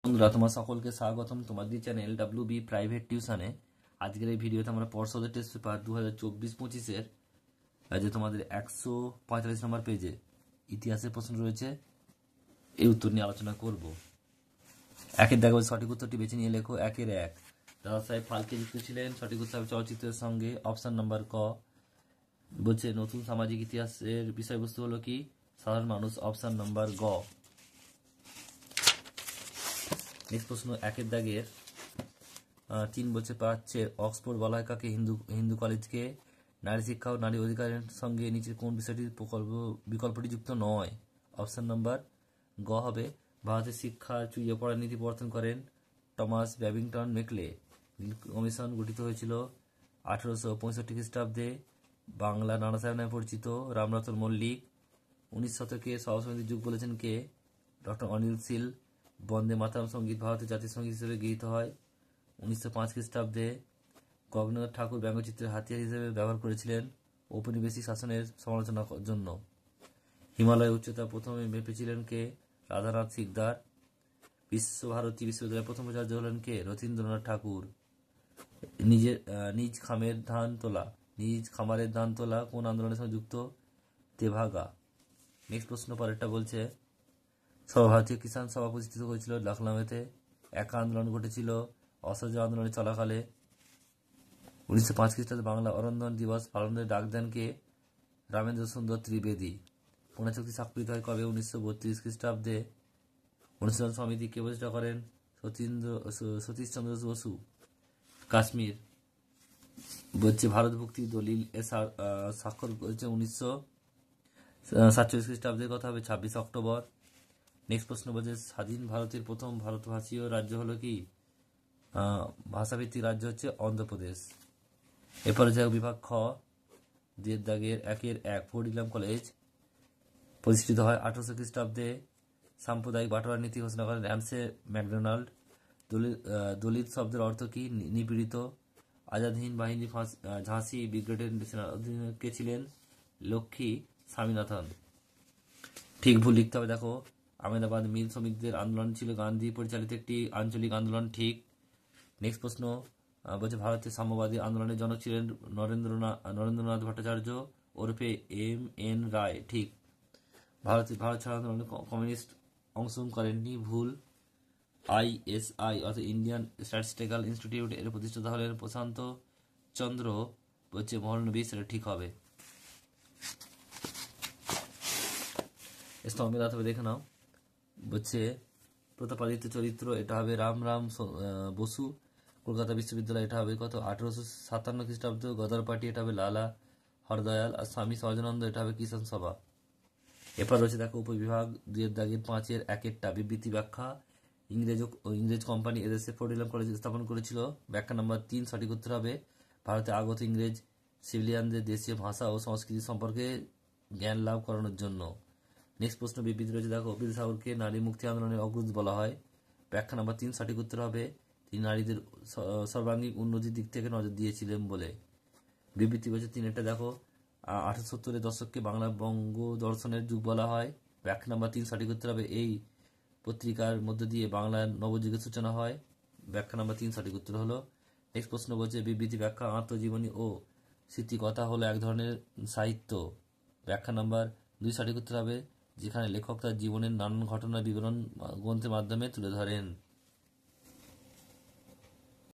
বন্ধুরা, তোমার সকলকে স্বাগতম তোমাদের চ্যানেল WB প্রাইভেট টিউশনে। আজকের এই ভিডিওতে আমরা পর্ষদের টেস্ট পেপার 2024-25-এর যে তোমাদের 145 নম্বর পেজে ইতিহাসের প্রশ্ন রয়েছে, এই উত্তর নিয়ে আলোচনা করব। একের দেখো, সঠিক উত্তরটি বেছে নিয়ে লেখো। 1-1 দাদা সাহেব ফালকে যুক্ত ছিলেন। সঠিক উত্তর হবে চলচ্চিত্রের সঙ্গে, অপশন নাম্বার ক। বলছে নতুন সামাজিক ইতিহাসের বিষয়বস্তু হলো কি? সাধারণ মানুষ, অপশন নাম্বার গ। নেক্সট প্রশ্ন, একের দাগের 3 বলছে প্রাচ্যের অক্সফোর্ড বলা হয় কাকে? হিন্দু কলেজকে। নারী শিক্ষা ও নারী অধিকারের সঙ্গে নিচের কোন বিষয়টির বিকল্পটি যুক্ত নয়? অপশন নাম্বার গ হবে। ভারতের শিক্ষা চুইয়ে পড়ার নীতি প্রবর্তন করেন টমাস ব্যাবিংটন মেকলে। নীল কমিশন গঠিত হয়েছিল 1865 খ্রিস্টাব্দে। বাংলা নানা সাহেব নামে পরিচিত রামরতন মল্লিক। 19 শতকে সহসমিতির যুগ বলেছেন কে? ডক্টর অনিল শীল। বন্দে মাতরম সঙ্গীত ভারতের জাতীয় সঙ্গীত হিসেবে গৃহীত হয় 1905 খ্রিস্টাব্দে। গগনেন্দ্রনাথ ঠাকুর ব্যঙ্গচিত্রের হাতিয়ার হিসেবে ব্যবহার করেছিলেন ঔপনিবেশিক শাসনের সমালোচনার জন্য। হিমালয়ের উচ্চতা প্রথমে মেপেছিলেন কে? রাধানাথ সিকদার। বিশ্বভারতী বিশ্ববিদ্যালয়ের প্রথম উপাচার্য হলেন কে? রথীন্দ্রনাথ ঠাকুর। নিজ খামারের ধান তোলা কোন আন্দোলনের সঙ্গে যুক্ত? তেভাগা। নেক্সট প্রশ্ন পরেরটা বলছে, সর্বভারতীয় কিষাণ সভা প্রতিষ্ঠিত হয়েছিল লখনউতে। একা আন্দোলন ঘটেছিল অসহযোগ আন্দোলনের চলাকালে। 1905 খ্রিস্টাব্দে বাংলা অরন্ধন দিবস পালনের ডাক দেন কে? রামেন্দ্র সুন্দর ত্রিবেদী। পুনা চুক্তি স্বাক্ষরিত হয় কবে? 1932 খ্রিস্টাব্দে। অনুশীলন সমিতি কে প্রতিষ্ঠা করেন? সতীশচন্দ্র বসু। কাশ্মীর বলছে ভারত ভুক্তি দলিল স্বাক্ষর করেছে 1947 খ্রিস্টাব্দের কথা হবে 26 অক্টোবর। নেক্সট প্রশ্ন বলছে, স্বাধীন ভারতের প্রথম ভারতভাষীয় রাজ্য হলো কি? ভাষাভিত্তিক রাজ্য হচ্ছে অন্ধ্রপ্রদেশ। এরপরে যে বিভাগ খ, 1-1 ফোর্ট উইলিয়াম কলেজ প্রতিষ্ঠিত হয় 1800 খ্রিস্টাব্দে। সাম্প্রদায়িক বাটোয়ারা নীতি ঘোষণা করেন র্যামসে ম্যাকডোনাল্ড। দলিত শব্দের অর্থ কি? নিপীড়িত। আজাদ হিন্দ বাহিনী ঝাঁসি ব্রিগেডের অধীনে কে ছিলেন? লক্ষ্মী স্বামীনাথন। ঠিক ভুল লিখতে হবে। দেখো, আহমেদাবাদ মিল শ্রমিকদের আন্দোলন ছিল গান্ধী পরিচালিত একটি আঞ্চলিক আন্দোলন। ঠিক। নেক্সট প্রশ্ন বলছে, ভারতের সাম্যবাদী আন্দোলনের জনক ছিলেন নরেন্দ্রনাথ ভট্টাচার্য ওরফে MN রায়। ঠিক। ভারত ছাড় আন্দোলনে কমিউনিস্ট অংশগ্রহণ করেননি। ভুল। ISI অর্থাৎ ইন্ডিয়ান স্ট্যাটিস্টিক্যাল ইনস্টিটিউট এর প্রতিষ্ঠাতা হলেন প্রশান্ত চন্দ্র বলছে মহলনবী। সেটা ঠিক হবে। স্তম্ভে দাঁত দেখে নাও। বলছে প্রতাপাদিত্য চরিত্র, এটা হবে রাম বসু। কলকাতা বিশ্ববিদ্যালয়, এটা হবে কত? 1857 খ্রিস্টাব্দ। গদর পার্টি, এটা হবে লালা হরদয়াল। আর স্বামী সহজানন্দ, এটা হবে কিষাণ সভা। এরপর রয়েছে দেখো উপবিভাগ 2-5 বিবৃতি ব্যাখ্যা। ইংরেজ কোম্পানি এদেশে ফোর্ট উইলিয়াম কলেজ স্থাপন করেছিল। ব্যাখ্যা নাম্বার 3 সঠিক উত্তর হবে। ভারতে আগত ইংরেজ সিভিলিয়ানদের দেশীয় ভাষা ও সংস্কৃতি সম্পর্কে জ্ঞান লাভ করানোর জন্য। নেক্সট প্রশ্ন বিবৃতি রয়েছে দেখো, বিদ্যাসাগরকে নারী মুক্তি আন্দোলনের অগ্রদূত বলা হয়। ব্যাখ্যা নাম্বার 3 সঠিক উত্তর হবে। তিনি নারীদের সর্বাঙ্গীন উন্নতির দিক থেকে নজর দিয়েছিলেন বলে। বিবৃতি বলছে 3 দেখো, 1870-এর দশককে বাংলা বঙ্গ দর্শনের যুগ বলা হয়। ব্যাখ্যা নাম্বার 3 সঠিক উত্তর হবে। এই পত্রিকার মধ্য দিয়ে বাংলার নবযুগের সূচনা হয়। ব্যাখ্যা নাম্বার 3 সঠিক উত্তর হলো। নেক্সট প্রশ্ন বলছে, বিবৃতি ব্যাখ্যা আত্মজীবনী ও স্মৃতিকথা হলো এক ধরনের সাহিত্য। ব্যাখ্যা নাম্বার 2 সঠিক উত্তর হবে, যেখানে লেখক তার জীবনের নানান ঘটনার বিবরণ গ্রন্থের মাধ্যমে তুলে ধরেন।